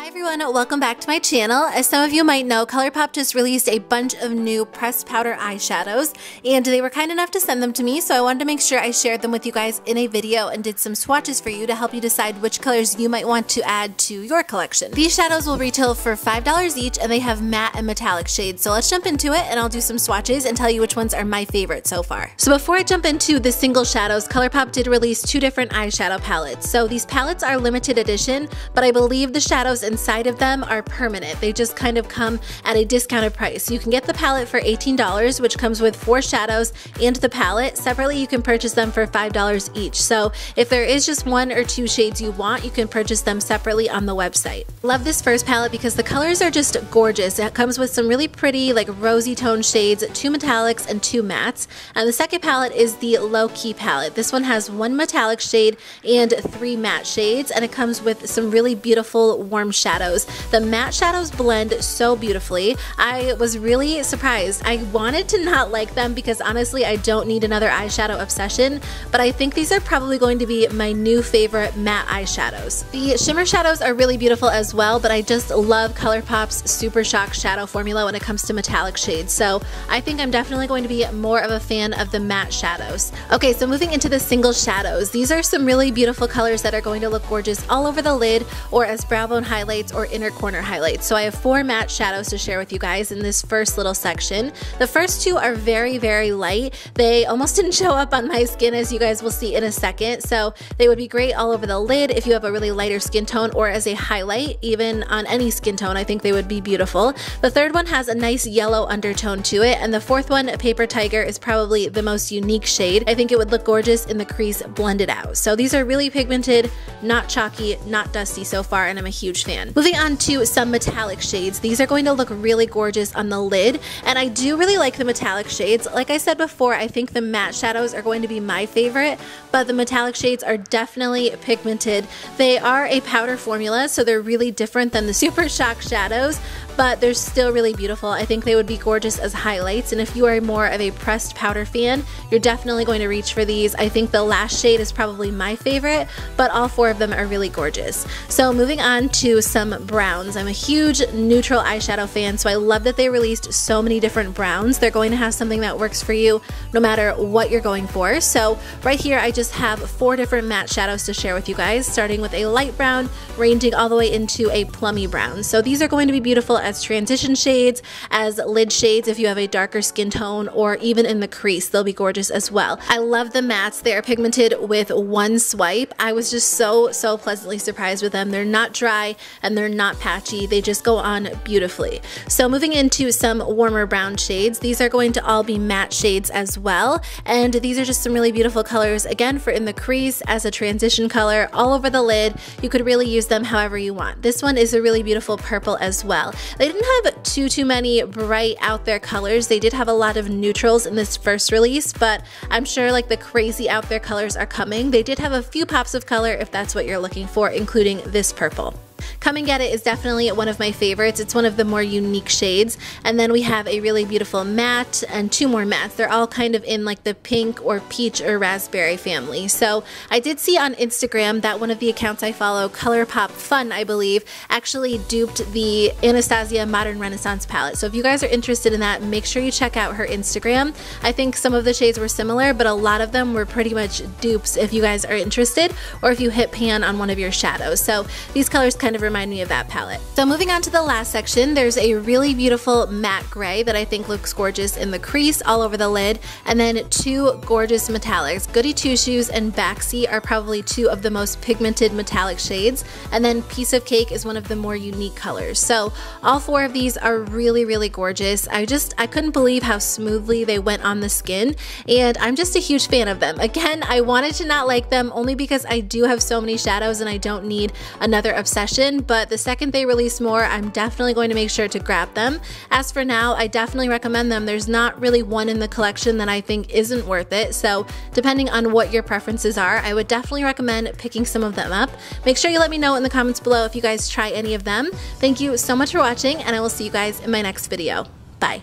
Hi everyone, welcome back to my channel. As some of you might know, Colourpop just released a bunch of new pressed powder eyeshadows, and they were kind enough to send them to me, so I wanted to make sure I shared them with you guys in a video and did some swatches for you to help you decide which colors you might want to add to your collection. These shadows will retail for $5 each, and they have matte and metallic shades, so let's jump into it and I'll do some swatches and tell you which ones are my favorite so far. So before I jump into the single shadows, Colourpop did release two different eyeshadow palettes. So these palettes are limited edition, but I believe the shadows inside of them are permanent. They just kind of come at a discounted price. You can get the palette for $18, which comes with 4 shadows and the palette. Separately, you can purchase them for $5 each. So if there is just 1 or 2 shades you want, you can purchase them separately on the website. Love this first palette because the colors are just gorgeous. It comes with some really pretty like rosy tone shades, 2 metallics and 2 mattes. And the second palette is the low key palette. This one has 1 metallic shade and 3 matte shades, and it comes with some really beautiful warm shadows. The matte shadows blend so beautifully. I was really surprised. I wanted to not like them because honestly I don't need another eyeshadow obsession, but I think these are probably going to be my new favorite matte eyeshadows. The shimmer shadows are really beautiful as well, but I just love Colourpop's Super Shock shadow formula when it comes to metallic shades, so I think I'm definitely going to be more of a fan of the matte shadows. Okay, so moving into the single shadows, these are some really beautiful colors that are going to look gorgeous all over the lid or as brow bone highlights or inner corner highlights. So I have 4 matte shadows to share with you guys in this first little section. The first 2 are very, very light. They almost didn't show up on my skin, as you guys will see in a second, so they would be great all over the lid if you have a really lighter skin tone or as a highlight, even on any skin tone. I think they would be beautiful. The third one has a nice yellow undertone to it, and the fourth one, Paper Tiger, is probably the most unique shade. I think it would look gorgeous in the crease blended out. So these are really pigmented, not chalky, not dusty so far, and I'm a huge fan. Moving on to some metallic shades. These are going to look really gorgeous on the lid, and I do really like the metallic shades. Like I said before, I think the matte shadows are going to be my favorite, but the metallic shades are definitely pigmented. They are a powder formula, so they're really different than the Super Shock shadows, but they're still really beautiful. I think they would be gorgeous as highlights, and if you are more of a pressed powder fan, you're definitely going to reach for these. I think the last shade is probably my favorite, but all 4 of them are really gorgeous. So moving on to some browns. I'm a huge neutral eyeshadow fan, so I love that they released so many different browns. They're going to have something that works for you no matter what you're going for. So right here I just have 4 different matte shadows to share with you guys, starting with a light brown, ranging all the way into a plummy brown. So these are going to be beautiful as transition shades, as lid shades if you have a darker skin tone, or even in the crease. They'll be gorgeous as well. I love the mattes. They are pigmented with 1 swipe. I was just so pleasantly surprised with them. They're not dry and they're not patchy. They just go on beautifully. So moving into some warmer brown shades, these are going to all be matte shades as well, and these are just some really beautiful colors, again, for in the crease, as a transition color, all over the lid. You could really use them however you want. This one is a really beautiful purple as well. They didn't have too many bright out there colors. They did have a lot of neutrals in this first release, but I'm sure like the crazy out there colors are coming. They did have a few pops of color if that's what you're looking for, including this purple. Come and Get It is definitely one of my favorites. It's one of the more unique shades. And then we have a really beautiful matte and 2 more mattes. They're all kind of in like the pink or peach or raspberry family. So I did see on Instagram that one of the accounts I follow, Colourpop Fun, I believe, actually duped the Anastasia Modern Renaissance palette. So if you guys are interested in that, make sure you check out her Instagram. I think some of the shades were similar, but a lot of them were pretty much dupes if you guys are interested, or if you hit pan on one of your shadows. So these colors kind of remind me of that palette. So moving on to the last section, there's a really beautiful matte gray that I think looks gorgeous in the crease, all over the lid, and then 2 gorgeous metallics. Goody Two Shoes and Baxi are probably 2 of the most pigmented metallic shades, and then Piece of Cake is one of the more unique colors. So all 4 of these are really gorgeous. I couldn't believe how smoothly they went on the skin, and I'm just a huge fan of them. Again, I wanted to not like them only because I do have so many shadows and I don't need another obsession, but the second they release more, I'm definitely going to make sure to grab them. As for now, I definitely recommend them. There's not really one in the collection that I think isn't worth it, so depending on what your preferences are, I would definitely recommend picking some of them up. Make sure you let me know in the comments below if you guys try any of them. Thank you so much for watching, and I will see you guys in my next video. Bye.